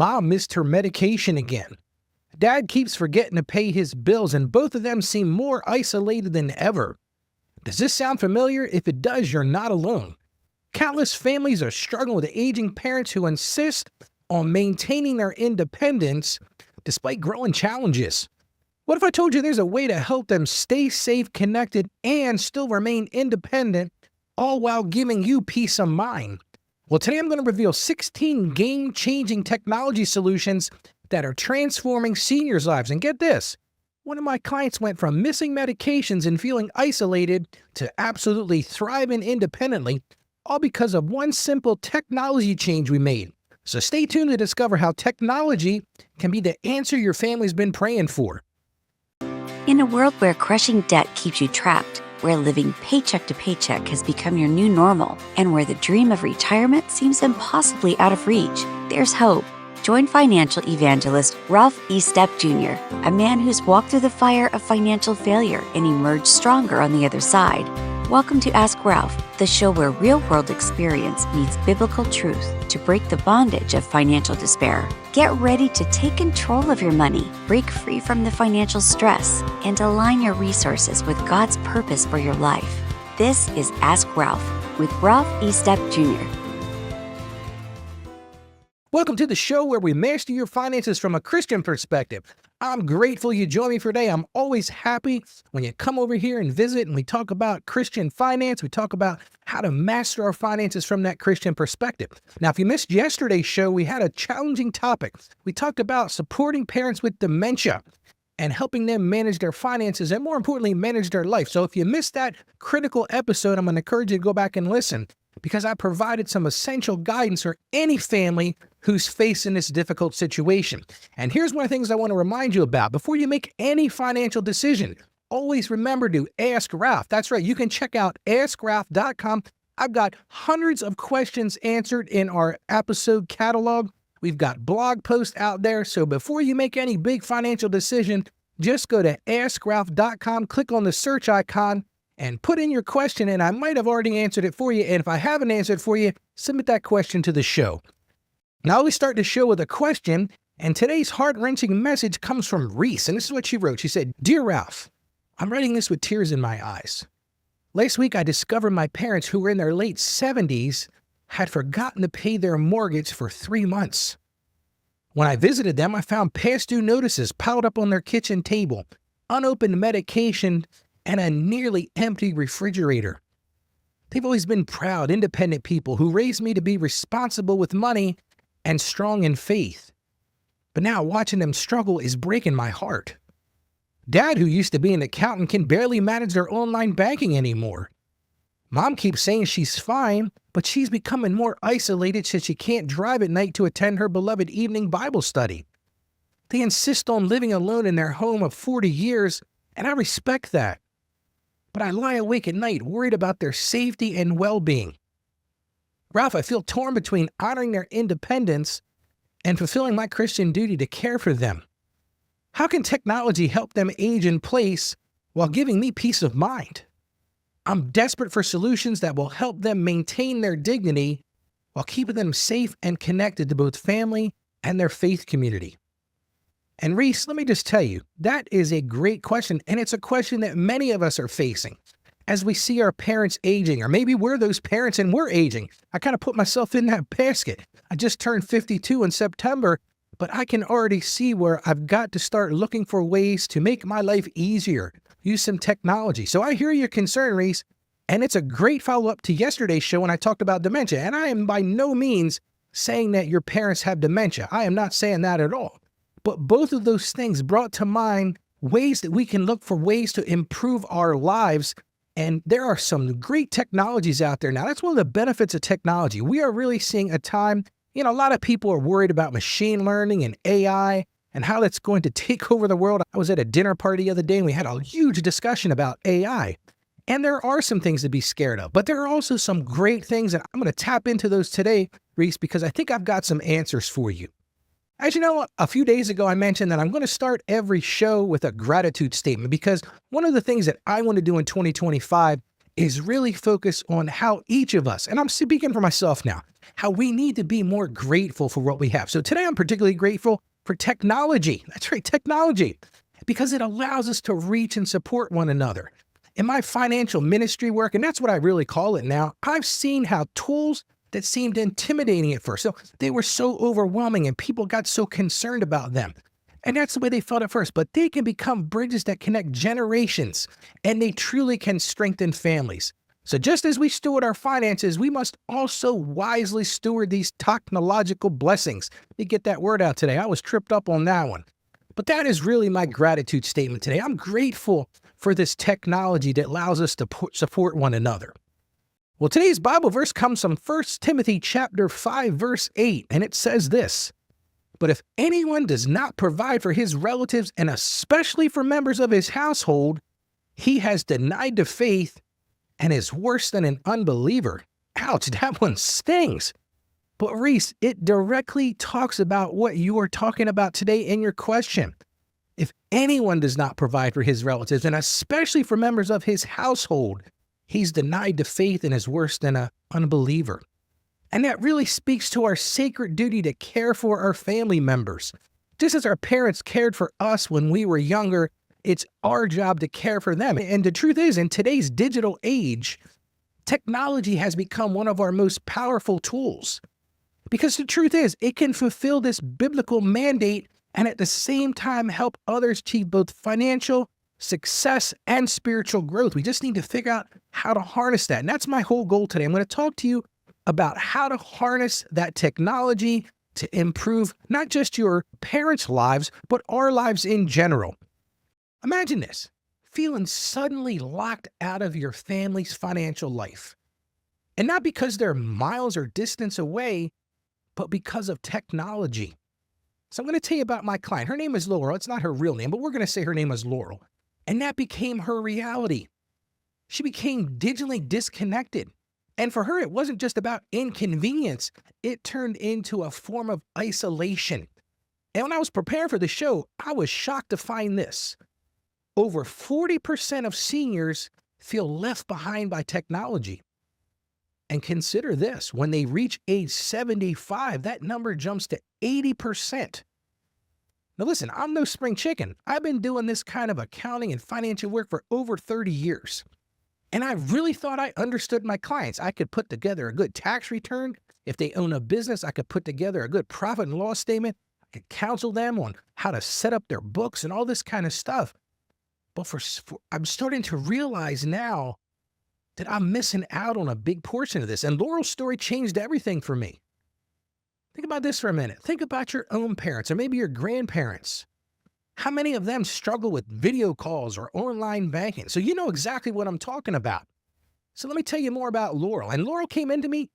Mom missed her medication again. Dad keeps forgetting to pay his bills, and both of them seem more isolated than ever. Does this sound familiar? If it does, you're not alone. Countless families are struggling with aging parents who insist on maintaining their independence despite growing challenges. What if I told you there's a way to help them stay safe, connected, and still remain independent, all while giving you peace of mind? Well, today I'm going to reveal 16 game-changing technology solutions that are transforming seniors' lives. And get this, one of my clients went from missing medications and feeling isolated to absolutely thriving independently, all because of one simple technology change we made. So stay tuned to discover how technology can be the answer your family's been praying for. In a world where crushing debt keeps you trapped, where living paycheck to paycheck has become your new normal, and where the dream of retirement seems impossibly out of reach, there's hope. Join financial evangelist Ralph E. Stepp Jr., a man who's walked through the fire of financial failure and emerged stronger on the other side. Welcome to Ask Ralph, the show where real-world experience meets biblical truth to break the bondage of financial despair. Get ready to take control of your money, break free from the financial stress, and align your resources with God's purpose for your life. This is Ask Ralph with Ralph E. Stepp Jr. Welcome to the show where we master your finances from a Christian perspective. I'm grateful you joined me for today. I'm always happy when you come over here and visit and we talk about Christian finance. We talk about how to master our finances from that Christian perspective. Now, if you missed yesterday's show, we had a challenging topic. We talked about supporting parents with dementia and helping them manage their finances and, more importantly, manage their life. So if you missed that critical episode, I'm going to encourage you to go back and listen, because I provided some essential guidance for any family who's facing this difficult situation. And here's one of the things I want to remind you about. Before you make any financial decision, always remember to ask Ralph. That's right. You can check out askralph.com. I've got hundreds of questions answered in our episode catalog. We've got blog posts out there. So before you make any big financial decision, just go to askralph.com, click on the search icon, and put in your question, and I might have already answered it for you. And if I haven't answered for you, submit that question to the show. Now, I always start the show with a question, and today's heart-wrenching message comes from Reese, and this is what she wrote. She said, "Dear Ralph, I'm writing this with tears in my eyes. Last week, I discovered my parents, who were in their late 70s, had forgotten to pay their mortgage for 3 months. When I visited them, I found past due notices piled up on their kitchen table, unopened medication, and a nearly empty refrigerator. They've always been proud, independent people who raised me to be responsible with money and strong in faith. But now watching them struggle is breaking my heart. Dad, who used to be an accountant, can barely manage their online banking anymore. Mom keeps saying she's fine, but she's becoming more isolated since she can't drive at night to attend her beloved evening Bible study. They insist on living alone in their home of 40 years, and I respect that. But I lie awake at night worried about their safety and well-being. Ralph, I feel torn between honoring their independence and fulfilling my Christian duty to care for them. How can technology help them age in place while giving me peace of mind? I'm desperate for solutions that will help them maintain their dignity while keeping them safe and connected to both family and their faith community." And Reese, let me just tell you, that is a great question, and it's a question that many of us are facing as we see our parents aging, or maybe we're those parents and we're aging. I kind of put myself in that basket. I just turned 52 in September, but I can already see where I've got to start looking for ways to make my life easier, use some technology. So I hear your concern, Reese, and it's a great follow-up to yesterday's show when I talked about dementia. And I am by no means saying that your parents have dementia. I am not saying that at all. But both of those things brought to mind ways that we can look for ways to improve our lives. And there are some great technologies out there now. That's one of the benefits of technology. We are really seeing a time, a lot of people are worried about machine learning and AI and how that's going to take over the world. I was at a dinner party the other day and we had a huge discussion about AI. And there are some things to be scared of, but there are also some great things. And I'm going to tap into those today, Reese, because I think I've got some answers for you. As you know, a few days ago, I mentioned that I'm going to start every show with a gratitude statement, because one of the things that I want to do in 2025 is really focused on how each of us, and I'm speaking for myself now, how we need to be more grateful for what we have. So today I'm particularly grateful for technology. That's right, technology, because it allows us to reach and support one another. In my financial ministry work, and that's what I really call it now, I've seen how tools that seemed intimidating at first, so they were so overwhelming and people got so concerned about them. And that's the way they felt at first, but they can become bridges that connect generations, and they truly can strengthen families. So just as we steward our finances, we must also wisely steward these technological blessings. Let me get that word out today. I was tripped up on that one. But that is really my gratitude statement today. I'm grateful for this technology that allows us to support one another. Well, today's Bible verse comes from 1 Timothy chapter 5, verse 8, and it says this: "But if anyone does not provide for his relatives, and especially for members of his household, he has denied the faith and is worse than an unbeliever." Ouch, that one stings. But Reese, it directly talks about what you are talking about today in your question. If anyone does not provide for his relatives, and especially for members of his household, he's denied the faith and is worse than an unbeliever. And that really speaks to our sacred duty to care for our family members. Just as our parents cared for us when we were younger, it's our job to care for them. And the truth is, in today's digital age, technology has become one of our most powerful tools. Because the truth is, it can fulfill this biblical mandate and at the same time help others achieve both financial success and spiritual growth. We just need to figure out how to harness that. And that's my whole goal today. I'm going to talk to you about how to harness that technology to improve not just your parents' lives, but our lives in general. Imagine this, feeling suddenly locked out of your family's financial life. And not because they're miles or distance away, but because of technology. So I'm going to tell you about my client. Her name is Laurel. It's not her real name, but we're going to say her name is Laurel. And that became her reality. She became digitally disconnected. And for her, it wasn't just about inconvenience. It turned into a form of isolation. And when I was preparing for the show, I was shocked to find this. Over 40% of seniors feel left behind by technology. And consider this, when they reach age 75, that number jumps to 80%. Now listen, I'm no spring chicken. I've been doing this kind of accounting and financial work for over 30 years. And I really thought I understood my clients. I could put together a good tax return. If they own a business, I could put together a good profit and loss statement. I could counsel them on how to set up their books and all this kind of stuff. But I'm starting to realize now that I'm missing out on a big portion of this. And Laurel's story changed everything for me. Think about this for a minute. Think about your own parents or maybe your grandparents. How many of them struggle with video calls or online banking? So you know exactly what I'm talking about. So let me tell you more about Laurel. And Laurel came into me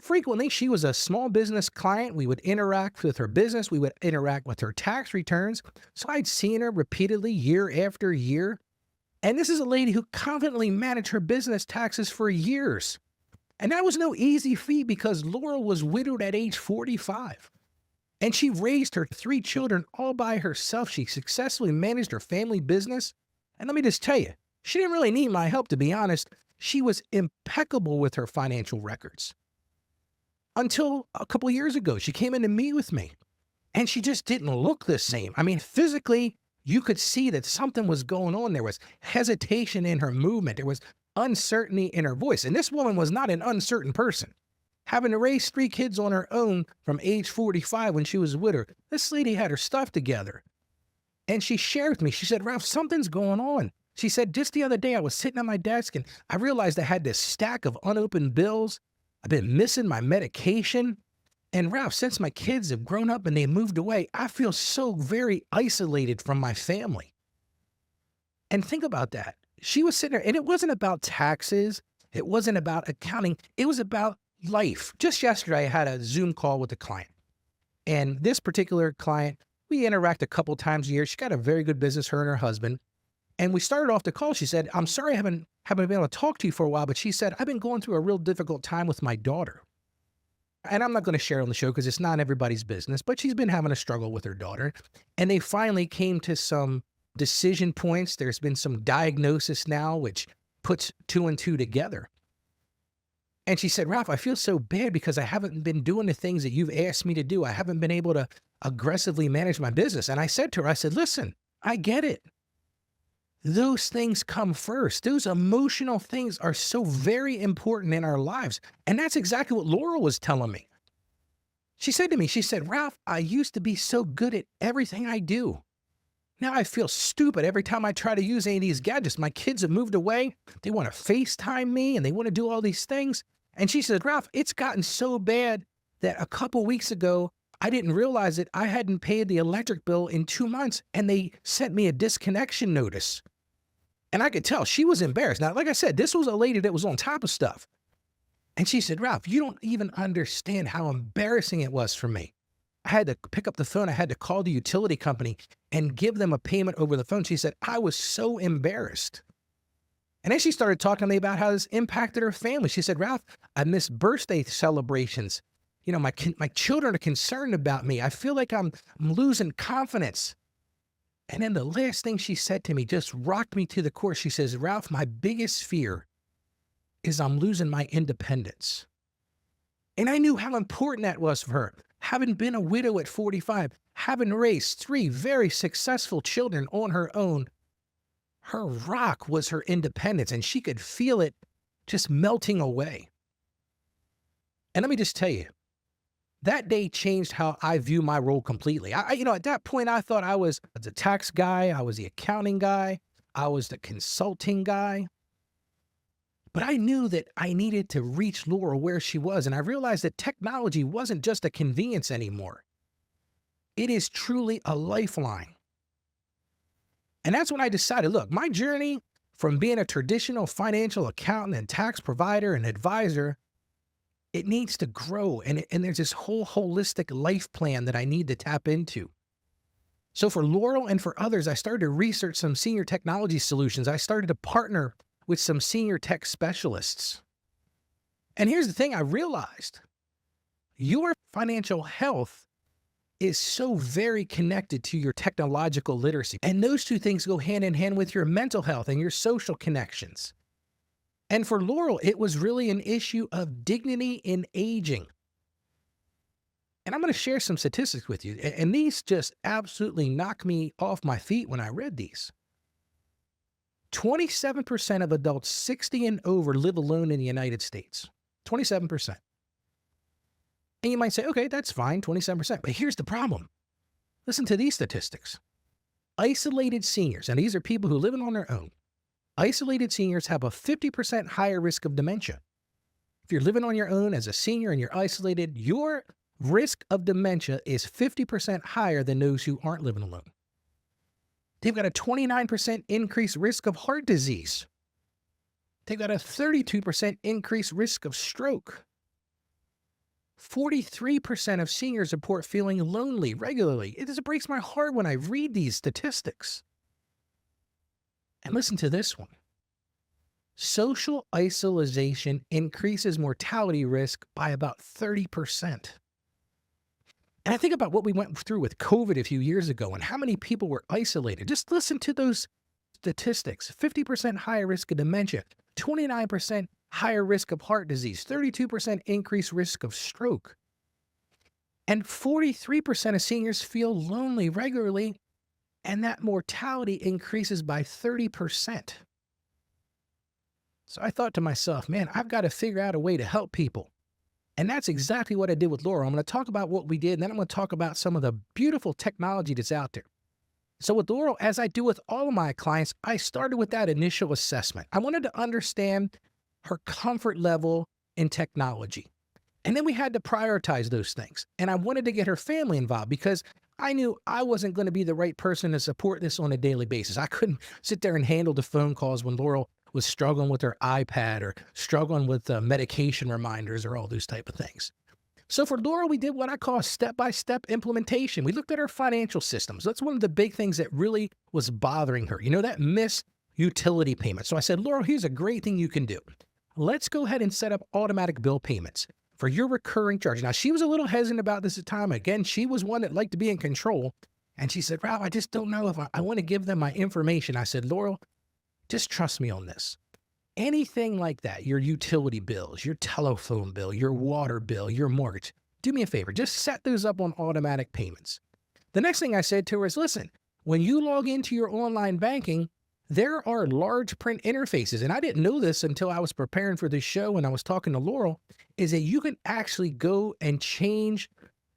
frequently. She was a small business client. We would interact with her business. We would interact with her tax returns. So I'd seen her repeatedly year after year. And this is a lady who confidently managed her business taxes for years. And that was no easy feat because Laurel was widowed at age 45. And she raised her 3 children all by herself. She successfully managed her family business. And let me just tell you, she didn't really need my help, to be honest. She was impeccable with her financial records. Until a couple years ago, she came in to meet with me. And she just didn't look the same. I mean, physically, you could see that something was going on. There was hesitation in her movement. There was uncertainty in her voice. And this woman was not an uncertain person. Having to raise 3 kids on her own from age 45 when she was widowed, this lady had her stuff together. And she shared with me, she said, "Ralph, something's going on." She said, "Just the other day, I was sitting at my desk and I realized I had this stack of unopened bills. I've been missing my medication. And Ralph, since my kids have grown up and they moved away, I feel so very isolated from my family." And think about that. She was sitting there, and it wasn't about taxes. It wasn't about accounting. It was about life. Just yesterday, I had a Zoom call with a client. And this particular client, we interact a couple times a year. She got a very good business, her and her husband. And we started off the call. She said, "I'm sorry I haven't been able to talk to you for a while," but she said, "I've been going through a real difficult time with my daughter." And I'm not going to share on the show because it's not everybody's business, but she's been having a struggle with her daughter. And they finally came to some decision points. There's been some diagnosis now, which puts two and two together. And she said, Ralph, I feel so bad because I haven't been doing the things that you've asked me to do. I haven't been able to aggressively manage my business. And I said to her, I said, listen, I get it. Those things come first. Those emotional things are so very important in our lives. And that's exactly what Laurel was telling me. She said to me, she said, Ralph, I used to be so good at everything I do. Now I feel stupid every time I try to use any of these gadgets. My kids have moved away. They want to FaceTime me and they want to do all these things. And she said, Ralph, it's gotten so bad that a couple weeks ago, I didn't realize that I hadn't paid the electric bill in 2 months and they sent me a disconnection notice. And I could tell she was embarrassed. Now, like I said, this was a lady that was on top of stuff. And she said, Ralph, you don't even understand how embarrassing it was for me. I had to pick up the phone. I had to call the utility company and give them a payment over the phone. She said, I was so embarrassed. And then she started talking to me about how this impacted her family. She said, Ralph, I miss birthday celebrations. You know, my children are concerned about me. I feel like I'm losing confidence. And then the last thing she said to me just rocked me to the core. She says, Ralph, my biggest fear is I'm losing my independence. And I knew how important that was for her. Having been a widow at 45, having raised 3 very successful children on her own, her rock was her independence, and she could feel it just melting away. And let me just tell you, that day changed how I view my role completely. At that point, I thought I was the tax guy, I was the accounting guy, I was the consulting guy. But I knew that I needed to reach Laurel where she was, and I realized that technology wasn't just a convenience anymore. It is truly a lifeline. And that's when I decided, look, my journey from being a traditional financial accountant and tax provider and advisor, it needs to grow. And there's this whole holistic life plan that I need to tap into. So for Laurel and for others, I started to research some senior technology solutions. I started to partner with some senior tech specialists. And here's the thing I realized. Your financial health is so very connected to your technological literacy. And those two things go hand in hand with your mental health and your social connections. And for Laurel, it was really an issue of dignity in aging. And I'm going to share some statistics with you. And these just absolutely knocked me off my feet when I read these. 27% of adults 60 and over live alone in the United States. 27%. And you might say, okay, that's fine, 27%. But here's the problem. Listen to these statistics. Isolated seniors, and these are people who live on their own. Isolated seniors have a 50% higher risk of dementia. If you're living on your own as a senior and you're isolated, your risk of dementia is 50% higher than those who aren't living alone. They've got a 29% increased risk of heart disease. They've got a 32% increased risk of stroke. 43% of seniors report feeling lonely regularly. It just breaks my heart when I read these statistics. And listen to this one. Social isolation increases mortality risk by about 30%. And I think about what we went through with COVID a few years ago and how many people were isolated. Just listen to those statistics. 50% higher risk of dementia, 29% higher risk of heart disease, 32% increased risk of stroke. And 43% of seniors feel lonely regularly, and that mortality increases by 30%. So I thought to myself, man, I've got to figure out a way to help people. And that's exactly what I did with Laurel. I'm going to talk about what we did, and then I'm going to talk about some of the beautiful technology that's out there. So with Laurel, as I do with all of my clients, I started with that initial assessment. I wanted to understand her comfort level in technology. And then we had to prioritize those things. And I wanted to get her family involved because I knew I wasn't going to be the right person to support this on a daily basis. I couldn't sit there and handle the phone calls when Laurel was struggling with her iPad or struggling with medication reminders or all those type of things. So for Laurel, we did what I call a step-by-step implementation. We looked at her financial systems. That's one of the big things that really was bothering her. You know, that missed utility payment. So I said, Laurel, here's a great thing you can do. Let's go ahead and set up automatic bill payments for your recurring charge. Now, she was a little hesitant about this at the time. Again, she was one that liked to be in control. And she said, Ralph, I just don't know if I want to give them my information. I said, Laurel, just trust me on this. anything like that, your utility bills, your telephone bill, your water bill, your mortgage, do me a favor, just set those up on automatic payments. The next thing I said to her is, listen, when you log into your online banking, there are large print interfaces. And I didn't know this until I was preparing for this show and I was talking to Laurel, is that you can actually go and change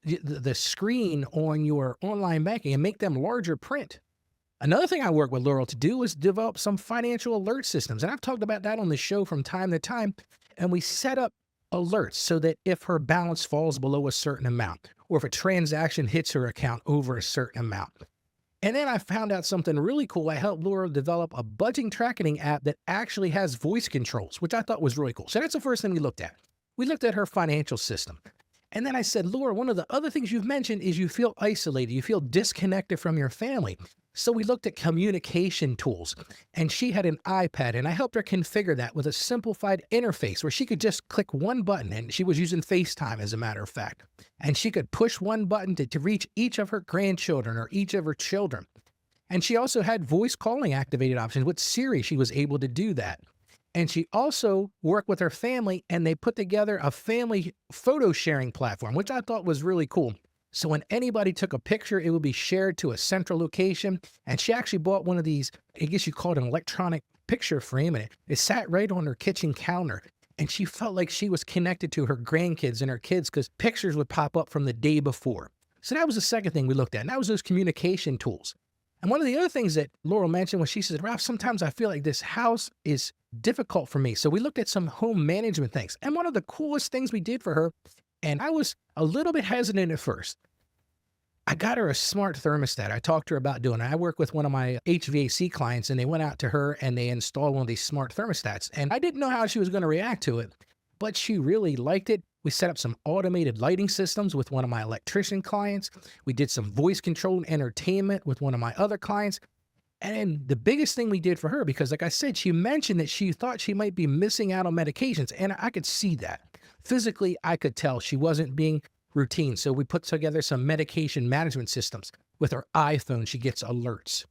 the screen on your online banking and make them larger print. Another thing I work with Laurel to do is develop some financial alert systems. And I've talked about that on the show from time to time. And we set up alerts so that if her balance falls below a certain amount, or if a transaction hits her account over a certain amount. And then I found out something really cool. I helped Laurel develop a budgeting tracking app that actually has voice controls, which I thought was really cool. So that's the first thing we looked at. We looked at her financial system. And then I said, Laura, one of the other things you've mentioned is you feel isolated, you feel disconnected from your family. So we looked at communication tools, and she had an iPad, and I helped her configure that with a simplified interface where she could just click one button, and she was using FaceTime as a matter of fact. And she could push one button to reach each of her grandchildren or each of her children. And she also had voice calling activated options. With Siri, she was able to do that. And she also worked with her family, and they put together a family photo sharing platform, which I thought was really cool. So when anybody took a picture, it would be shared to a central location. And she actually bought one of these, I guess you call it an electronic picture frame, and it sat right on her kitchen counter. And she felt like she was connected to her grandkids and her kids because pictures would pop up from the day before. So that was the second thing we looked at, and that was those communication tools. And one of the other things that Laurel mentioned was she said, Ralph, sometimes I feel like this house is difficult for me. So we looked at some home management things. And one of the coolest things we did for her, and I was a little bit hesitant at first, I got her a smart thermostat. I talked to her about doing it. I work with one of my HVAC clients, and they went out to her and they installed one of these smart thermostats. And I didn't know how she was going to react to it, but she really liked it. We set up some automated lighting systems with one of my electrician clients. We did some voice controlled entertainment with one of my other clients. And the biggest thing we did for her, because like I said, she mentioned that she thought she might be missing out on medications. And I could see that. Physically, I could tell she wasn't being routine. So we put together some medication management systems. With her iPhone, she gets alerts.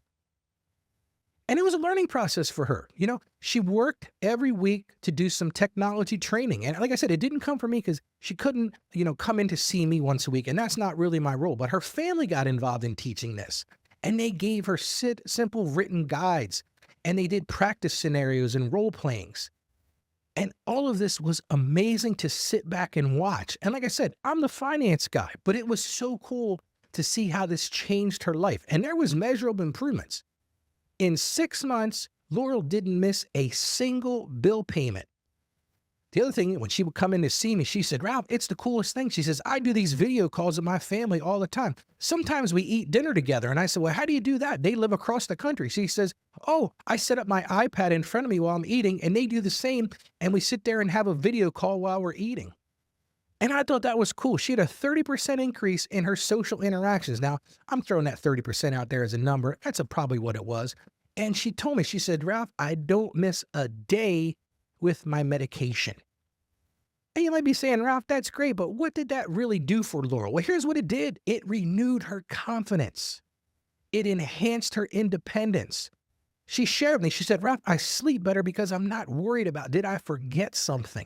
And it was a learning process for her. You know, she worked every week to do some technology training. And like I said, it didn't come from me because she couldn't, come in to see me once a week. And that's not really my role. But her family got involved in teaching this. And they gave her simple written guides. And they did practice scenarios and role playings. And all of this was amazing to sit back and watch. And like I said, I'm the finance guy, but it was so cool to see how this changed her life. And there was measurable improvements. In 6 months, Laurel didn't miss a single bill payment. The other thing, when she would come in to see me, she said, Ralph, it's the coolest thing. She says, I do these video calls with my family all the time. Sometimes we eat dinner together. And I said, well, how do you do that? They live across the country. She says, oh, I set up my iPad in front of me while I'm eating, and they do the same. And we sit there and have a video call while we're eating. And I thought that was cool. She had a 30% increase in her social interactions. Now, I'm throwing that 30% out there as a number. That's probably what it was. And she told me, she said, Ralph, I don't miss a day with my medication. And you might be saying, Ralph, that's great, but what did that really do for Laurel? Well, here's what it did. It renewed her confidence. It enhanced her independence. She shared with me, she said, Ralph, I sleep better because I'm not worried about, did I forget something?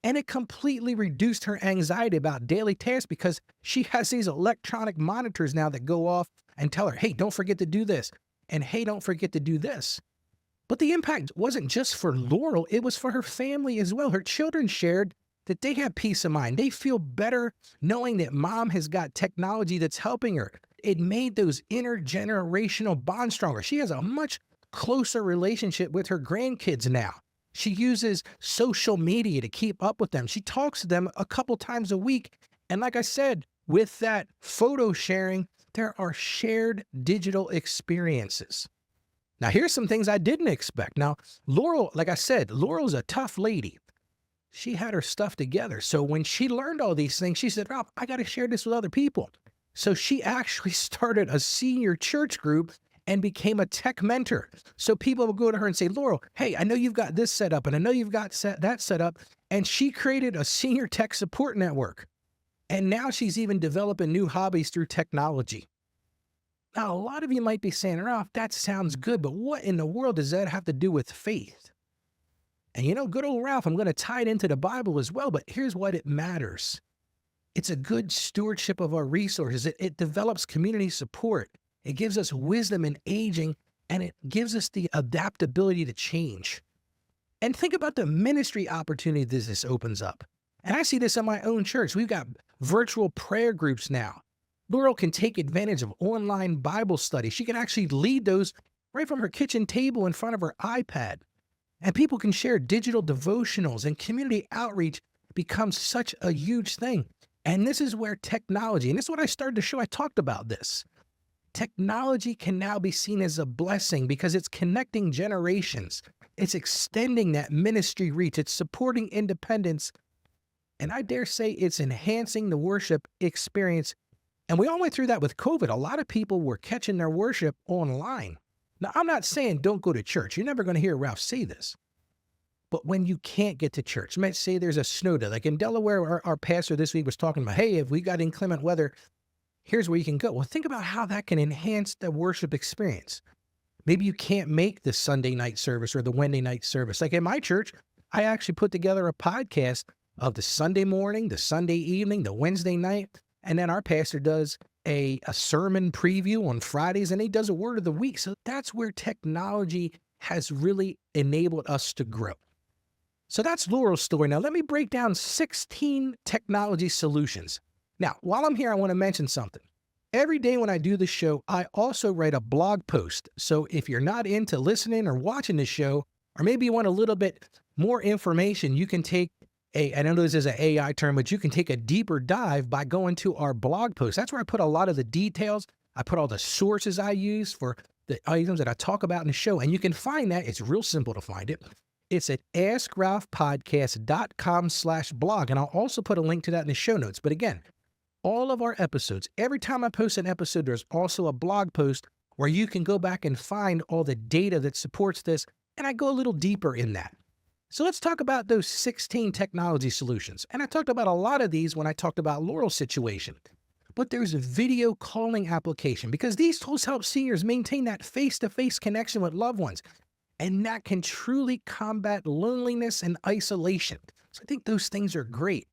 And it completely reduced her anxiety about daily tasks because she has these electronic monitors now that go off and tell her, hey, don't forget to do this. And hey, don't forget to do this. But the impact wasn't just for Laurel, it was for her family as well. Her children shared that they have peace of mind. They feel better knowing that mom has got technology that's helping her. It made those intergenerational bonds stronger. She has a much closer relationship with her grandkids now. She uses social media to keep up with them. She talks to them a couple times a week. And like I said, with that photo sharing, there are shared digital experiences. Now, here's some things I didn't expect. Now, Laurel, like I said, Laurel's a tough lady. She had her stuff together. So when she learned all these things, she said, Ralph, I got to share this with other people. So she actually started a senior church group and became a tech mentor. So people would go to her and say, Laurel, hey, I know you've got this set up and I know you've got that set up. And she created a senior tech support network. And now she's even developing new hobbies through technology. Now, a lot of you might be saying, Ralph, that sounds good, but what in the world does that have to do with faith? And good old Ralph, I'm going to tie it into the Bible as well, but here's what it matters. It's a good stewardship of our resources. It develops community support. It gives us wisdom in aging, and it gives us the adaptability to change. And think about the ministry opportunity this opens up. And I see this in my own church. We've got virtual prayer groups now. Laurel can take advantage of online Bible study. She can actually lead those right from her kitchen table in front of her iPad. And people can share digital devotionals, and community outreach becomes such a huge thing. And this is where technology, and this is what I started to show, I talked about this. Technology can now be seen as a blessing because it's connecting generations. It's extending that ministry reach. It's supporting independence. And I dare say it's enhancing the worship experience. And we all went through that with COVID. A lot of people were catching their worship online. Now, I'm not saying don't go to church. You're never going to hear Ralph say this. But when you can't get to church, let's say there's a snow day. Like in Delaware, our pastor this week was talking about, hey, if we got inclement weather, here's where you can go. Well, think about how that can enhance the worship experience. Maybe you can't make the Sunday night service or the Wednesday night service. Like in my church, I actually put together a podcast of the Sunday morning, the Sunday evening, the Wednesday night. And then our pastor does a sermon preview on Fridays, and he does a word of the week. So that's where technology has really enabled us to grow. So that's Laurel's story. Now, let me break down 16 technology solutions. Now, while I'm here, I want to mention something. Every day when I do the show, I also write a blog post. So if you're not into listening or watching the show, or maybe you want a little bit more information, you can take I know this is an AI term, but you can take a deeper dive by going to our blog post. That's where I put a lot of the details. I put all the sources I use for the items that I talk about in the show. And you can find that. It's real simple to find it. It's at askralphpodcast.com/blog. And I'll also put a link to that in the show notes. But again, all of our episodes, every time I post an episode, there's also a blog post where you can go back and find all the data that supports this. And I go a little deeper in that. So let's talk about those 16 technology solutions. And I talked about a lot of these when I talked about Laurel's situation. But there's a video calling application because these tools help seniors maintain that face-to-face connection with loved ones. And that can truly combat loneliness and isolation. So I think those things are great.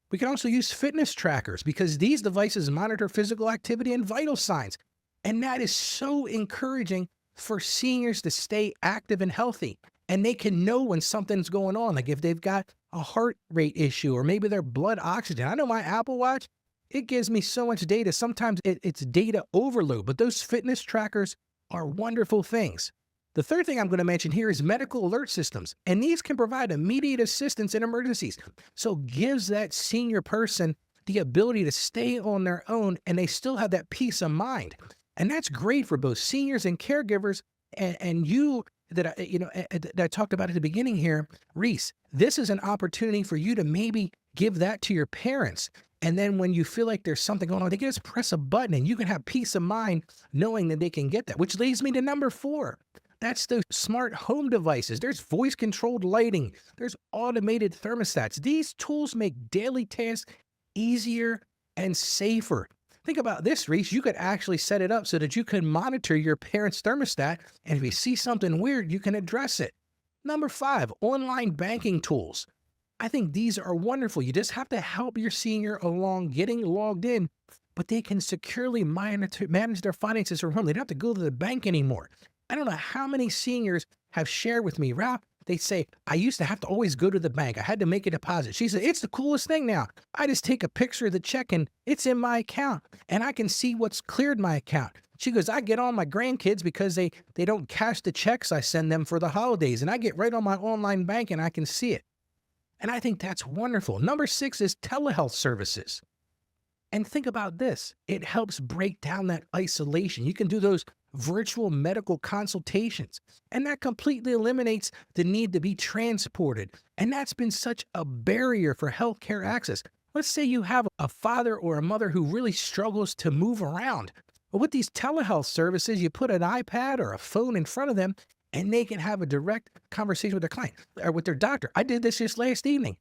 We can also use fitness trackers because these devices monitor physical activity and vital signs. And that is so encouraging for seniors to stay active and healthy. And they can know when something's going on, like if they've got a heart rate issue or maybe their blood oxygen. I know my Apple Watch, it gives me so much data. Sometimes it's data overload, but those fitness trackers are wonderful things. The third thing I'm going to mention here is medical alert systems, and these can provide immediate assistance in emergencies. So gives that senior person the ability to stay on their own, and they still have that peace of mind. And that's great for both seniors and caregivers, and you that I talked about at the beginning here, Reese. This is an opportunity for you to maybe give that to your parents. And then when you feel like there's something going on, they can just press a button and you can have peace of mind knowing that they can get that, which leads me to number 4. That's those smart home devices. There's voice-controlled lighting. There's automated thermostats. These tools make daily tasks easier and safer. Think about this, Reese. You could actually set it up so that you can monitor your parents' thermostat, and if you see something weird, you can address it. Number 5, online banking tools. I think these are wonderful. You just have to help your senior along getting logged in, but they can securely manage their finances from home. They don't have to go to the bank anymore. I don't know how many seniors have shared with me, Ralph, they say, I used to have to always go to the bank. I had to make a deposit. She said, it's the coolest thing now. I just take a picture of the check and it's in my account and I can see what's cleared my account. She goes, I get on my grandkids because they don't cash the checks I send them for the holidays. And I get right on my online bank and I can see it. And I think that's wonderful. Number 6 is telehealth services. And think about this. It helps break down that isolation. You can do those virtual medical consultations, and that completely eliminates the need to be transported. And that's been such a barrier for healthcare access. Let's say you have a father or a mother who really struggles to move around. Well, with these telehealth services, you put an iPad or a phone in front of them, and they can have a direct conversation with their client or with their doctor. I did this just last evening.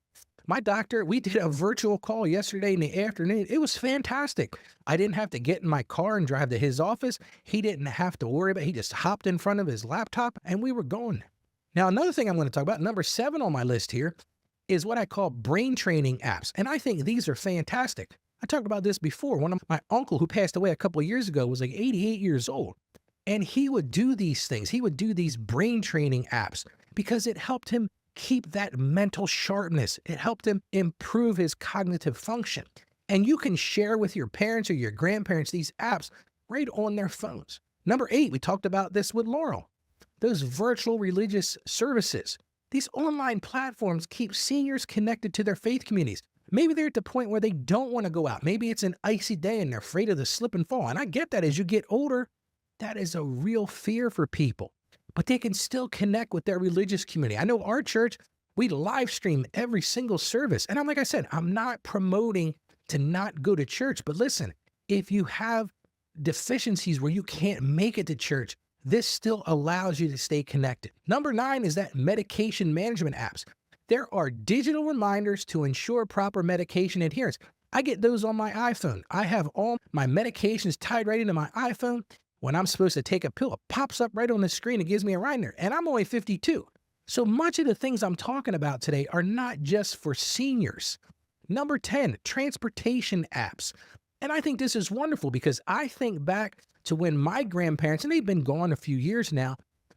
My doctor, we did a virtual call yesterday in the afternoon. It was fantastic. I didn't have to get in my car and drive to his office. He didn't have to worry about it. He just hopped in front of his laptop and we were going. Now, another thing I'm going to talk about, number 7 on my list here, is what I call brain training apps. And I think these are fantastic. I talked about this before. One of my uncle who passed away a couple of years ago was like 88 years old. And he would do these things. He would do these brain training apps because it helped him keep that mental sharpness. It helped him improve his cognitive function. And you can share with your parents or your grandparents these apps right on their phones. Number 8, we talked about this with Laurel. Those virtual religious services. These online platforms keep seniors connected to their faith communities. Maybe they're at the point where they don't want to go out. Maybe it's an icy day and they're afraid of the slip and fall. And I get that as you get older, that is a real fear for people. But they can still connect with their religious community. I know our church, we live stream every single service. And like I said, I'm not promoting to not go to church. But listen, if you have deficiencies where you can't make it to church, this still allows you to stay connected. Number 9 is that medication management apps. There are digital reminders to ensure proper medication adherence. I get those on my iPhone. I have all my medications tied right into my iPhone. When I'm supposed to take a pill, it pops up right on the screen and gives me a reminder. And I'm only 52. So much of the things I'm talking about today are not just for seniors. Number 10, transportation apps. And I think this is wonderful because I think back to when my grandparents, and they've been gone a few years now,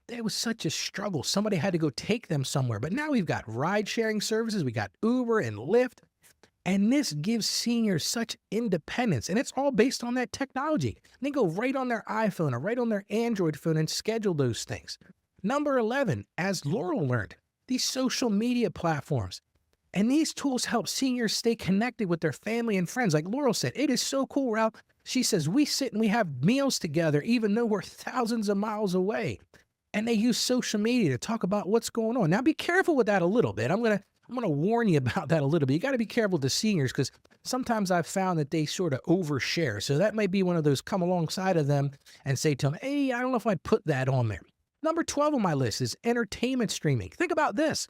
it was such a struggle. Somebody had to go take them somewhere. But now we've got ride-sharing services. We got Uber and Lyft. And this gives seniors such independence. And it's all based on that technology. They go right on their iPhone or right on their Android phone and schedule those things. Number 11, as Laurel learned, these social media platforms. And these tools help seniors stay connected with their family and friends. Like Laurel said, it is so cool, Ralph. She says, we sit and we have meals together, even though we're thousands of miles away. And they use social media to talk about what's going on. Now, be careful with that a little bit. I'm gonna warn you about that a little bit. You got to be careful with the seniors because sometimes I've found that they sort of overshare. So that may be one of those come alongside of them and say to them, hey, I don't know if I'd put that on there. Number 12 on my list is entertainment streaming. Think about this.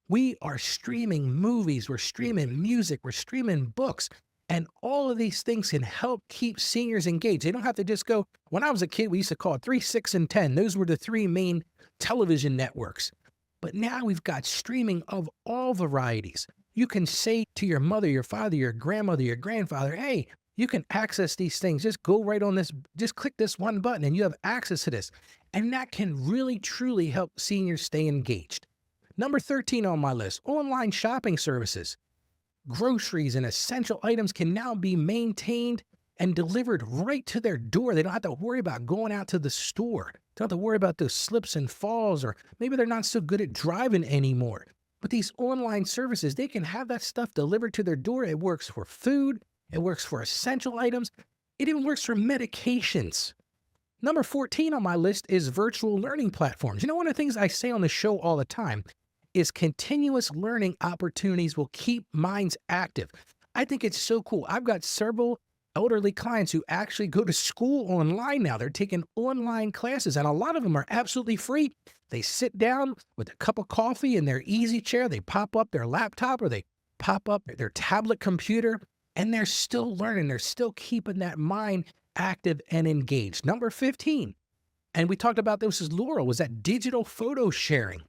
We are streaming movies, we're streaming music, we're streaming books, and all of these things can help keep seniors engaged. They don't have to just go, when I was a kid, we used to call it 3, 6, and 10. Those were the 3 main television networks. But now we've got streaming of all varieties. You can say to your mother, your father, your grandmother, your grandfather, hey, you can access these things. Just go right on this, just click this one button and you have access to this. And that can really, truly help seniors stay engaged. Number 13 on my list, online shopping services. Groceries and essential items can now be maintained and delivered right to their door. They don't have to worry about going out to the store. Don't have to worry about those slips and falls, or maybe they're not so good at driving anymore. But these online services, they can have that stuff delivered to their door. It works for food. It works for essential items. It even works for medications. Number 14 on my list is virtual learning platforms. You know, one of the things I say on the show all the time is continuous learning opportunities will keep minds active. I think it's so cool. I've got several elderly clients who actually go to school online now. They're taking online classes, and a lot of them are absolutely free. They sit down with a cup of coffee in their easy chair. They pop up their laptop or they pop up their tablet computer, and they're still learning. They're still keeping that mind active and engaged. Number 15, and we talked about this as Laurel, was that digital photo sharing.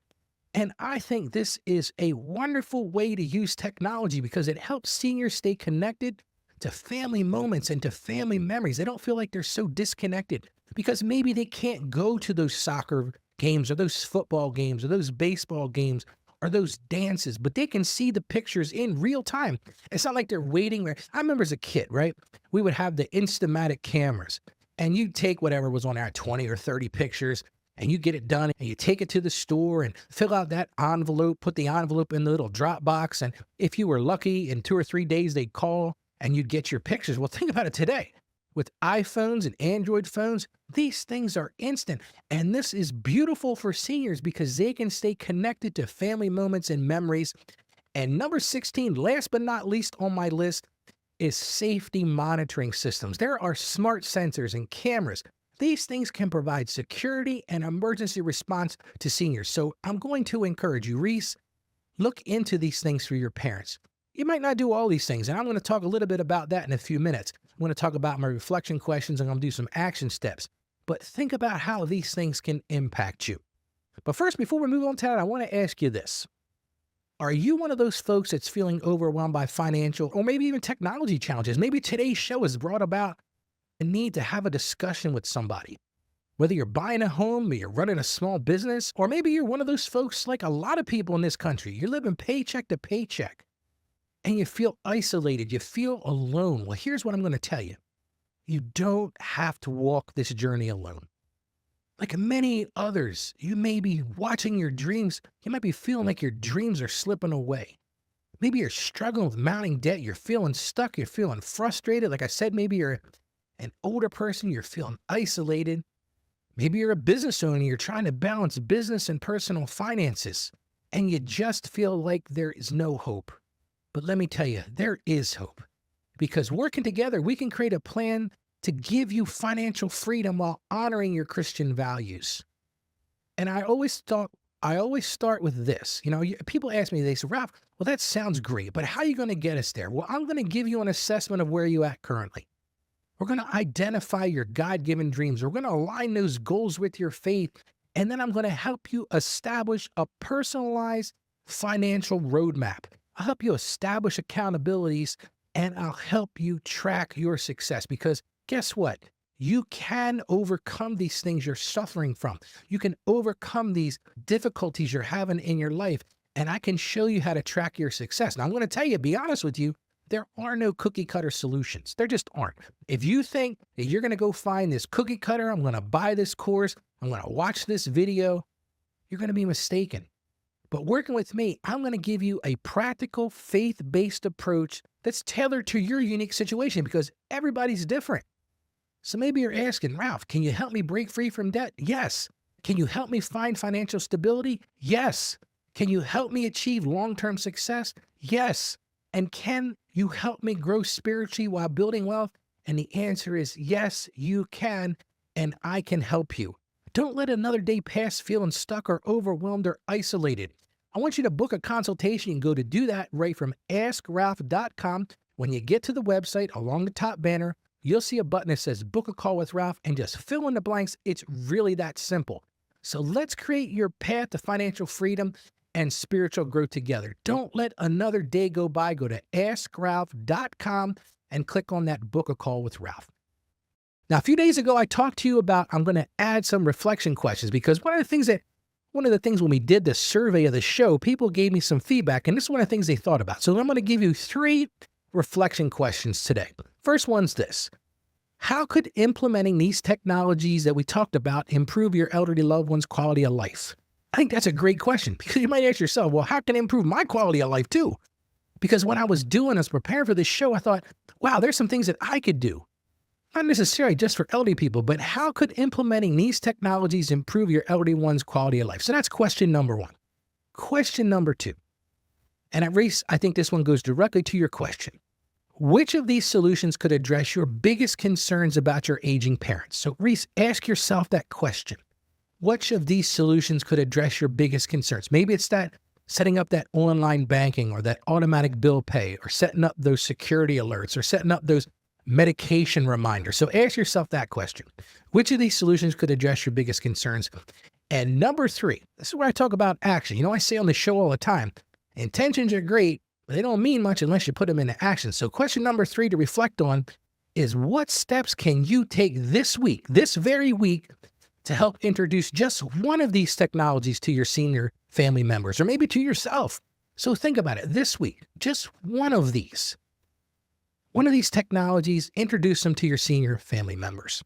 And I think this is a wonderful way to use technology because it helps seniors stay connected to family moments and to family memories. They don't feel like they're so disconnected because maybe they can't go to those soccer games or those football games or those baseball games or those dances, but they can see the pictures in real time. It's not like they're waiting. I remember as a kid, right? We would have the Instamatic cameras and you'd take whatever was on there, 20 or 30 pictures, and you get it done and you take it to the store and fill out that envelope, put the envelope in the little drop box. And if you were lucky, in 2 or 3 days, they'd call and you'd get your pictures. Well, think about it today. With iPhones and Android phones, these things are instant. And this is beautiful for seniors because they can stay connected to family moments and memories. And number 16, last but not least on my list, is safety monitoring systems. There are smart sensors and cameras. These things can provide security and emergency response to seniors. So I'm going to encourage you, Reese, look into these things for your parents. You might not do all these things, and I'm going to talk a little bit about that in a few minutes. I'm going to talk about my reflection questions, and I'm going to do some action steps. But think about how these things can impact you. But first, before we move on to that, I want to ask you this. Are you one of those folks that's feeling overwhelmed by financial or maybe even technology challenges? Maybe today's show has brought about a need to have a discussion with somebody. Whether you're buying a home, or you're running a small business, or maybe you're one of those folks like a lot of people in this country. You're living paycheck to paycheck and you feel isolated. You feel alone. Well, here's what I'm going to tell you. You don't have to walk this journey alone. Like many others, you may be watching your dreams. You might be feeling like your dreams are slipping away. Maybe you're struggling with mounting debt. You're feeling stuck. You're feeling frustrated. Like I said, maybe you're an older person. You're feeling isolated. Maybe you're a business owner. You're trying to balance business and personal finances, and you just feel like there is no hope. But let me tell you, there is hope. Because working together, we can create a plan to give you financial freedom while honoring your Christian values. And I always start with this. People ask me, they say, Ralph, well, that sounds great, but how are you going to get us there? Well, I'm going to give you an assessment of where you're at currently. We're going to identify your God-given dreams. We're going to align those goals with your faith. And then I'm going to help you establish a personalized financial roadmap. I'll help you establish accountabilities, and I'll help you track your success. Because guess what? You can overcome these things you're suffering from. You can overcome these difficulties you're having in your life, and I can show you how to track your success. Now, I'm going to tell you, be honest with you, there are no cookie cutter solutions. There just aren't. If you think that you're going to go find this cookie cutter, I'm going to buy this course, I'm going to watch this video, you're going to be mistaken. But working with me, I'm going to give you a practical, faith-based approach that's tailored to your unique situation because everybody's different. So maybe you're asking, Ralph, can you help me break free from debt? Yes. Can you help me find financial stability? Yes. Can you help me achieve long-term success? Yes. And can you help me grow spiritually while building wealth? And the answer is yes, you can, and I can help you. Don't let another day pass feeling stuck or overwhelmed or isolated. I want you to book a consultation and go to do that right from askralph.com. When you get to the website, along the top banner, you'll see a button that says book a call with Ralph and just fill in the blanks. It's really that simple. So let's create your path to financial freedom and spiritual growth together. Don't let another day go by. Go to askralph.com and click on that book a call with Ralph. Now, a few days ago, I talked to you about I'm going to add some reflection questions because one of the things when we did the survey of the show, people gave me some feedback, and this is one of the things they thought about. So I'm going to give you 3 reflection questions today. First one's this. How could implementing these technologies that we talked about improve your elderly loved one's quality of life? I think that's a great question because you might ask yourself, well, how can it improve my quality of life too? Because when I was preparing for this show, I thought, wow, there's some things that I could do. Not necessarily just for elderly people, but how could implementing these technologies improve your elderly one's quality of life? So that's question number 1. Question number 2. And Reese, I think this one goes directly to your question. Which of these solutions could address your biggest concerns about your aging parents? So Reese, ask yourself that question. Which of these solutions could address your biggest concerns? Maybe it's that setting up that online banking or that automatic bill pay or setting up those security alerts or setting up those medication reminders. So ask yourself that question. Which of these solutions could address your biggest concerns? And number 3, this is where I talk about action. I say on the show all the time, intentions are great, but they don't mean much unless you put them into action. So question number 3 to reflect on is what steps can you take this week, this very week, to help introduce just one of these technologies to your senior family members or maybe to yourself? So think about it this week, just one of these technologies, introduce them to your senior family members.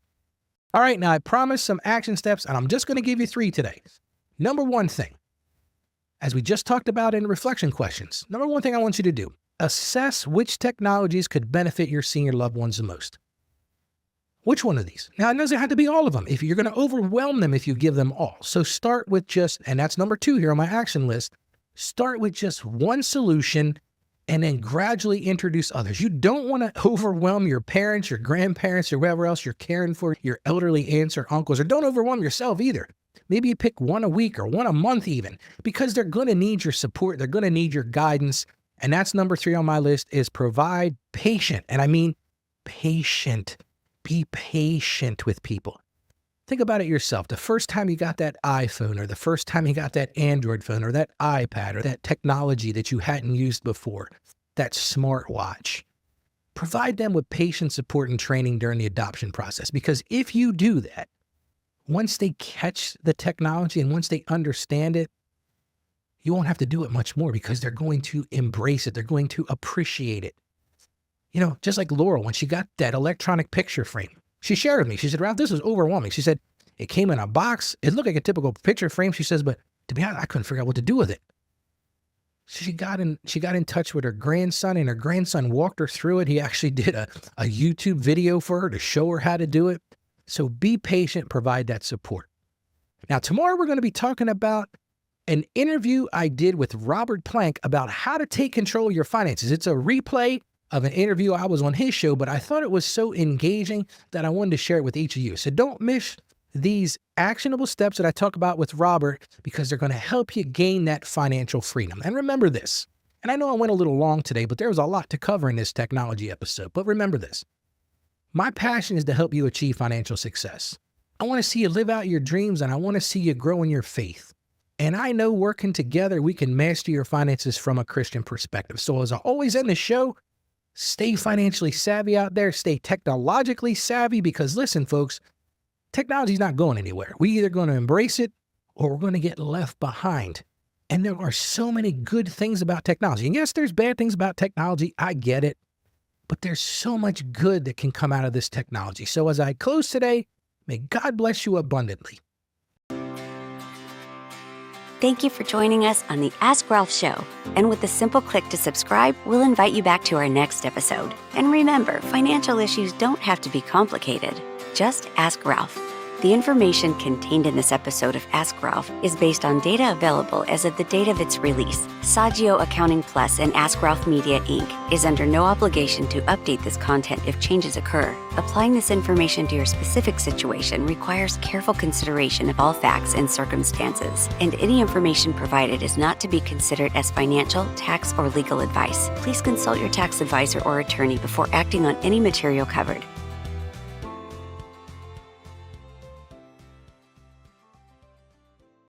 All right, now I promised some action steps, and I'm just going to give you 3 today. Number 1 thing, as we just talked about in reflection questions, number 1 thing I want you to do, assess which technologies could benefit your senior loved ones the most. Which one of these? Now, it doesn't have to be all of them. If you're going to overwhelm them if you give them all. So start with and that's number 2 here on my action list, start with just one solution and then gradually introduce others. You don't want to overwhelm your parents, your grandparents, or whoever else you're caring for, your elderly aunts or uncles, or don't overwhelm yourself either. Maybe you pick one a week or one a month even, because they're going to need your support. They're going to need your guidance. And that's number 3 on my list is provide patient. And I mean patient. Be patient with people. Think about it yourself. The first time you got that iPhone or the first time you got that Android phone or that iPad or that technology that you hadn't used before, that smartwatch, provide them with patient support and training during the adoption process. Because if you do that, once they catch the technology and once they understand it, you won't have to do it much more because they're going to embrace it. They're going to appreciate it. You know, just like Laurel, when she got that electronic picture frame, she shared with me. She said, Ralph, this was overwhelming. She said, it came in a box. It looked like a typical picture frame. She says, but to be honest, I couldn't figure out what to do with it. She got in touch with her grandson, and her grandson walked her through it. He actually did a YouTube video for her to show her how to do it. So be patient, provide that support. Now, tomorrow we're going to be talking about an interview I did with Robert Plank about how to take control of your finances. It's a replay of an interview I was on his show, but I thought it was so engaging that I wanted to share it with each of you. So don't miss these actionable steps that I talk about with Robert because they're going to help you gain that financial freedom. And remember this, and I know I went a little long today, but there was a lot to cover in this technology episode. But remember this, my passion is to help you achieve financial success. I want to see you live out your dreams, and I want to see you grow in your faith. And I know working together, we can master your finances from a Christian perspective. So as I always end the show, stay financially savvy out there, stay technologically savvy, because listen, folks, technology is not going anywhere. We're either going to embrace it or we're going to get left behind. And there are so many good things about technology. And yes, there's bad things about technology. I get it. But there's so much good that can come out of this technology. So as I close today, may God bless you abundantly. Thank you for joining us on the Ask Ralph Show. And with a simple click to subscribe, we'll invite you back to our next episode. And remember, financial issues don't have to be complicated. Just ask Ralph. The information contained in this episode of Ask Ralph is based on data available as of the date of its release. Saggio Accounting Plus and Ask Ralph Media, Inc. is under no obligation to update this content if changes occur. Applying this information to your specific situation requires careful consideration of all facts and circumstances, and any information provided is not to be considered as financial, tax, or legal advice. Please consult your tax advisor or attorney before acting on any material covered.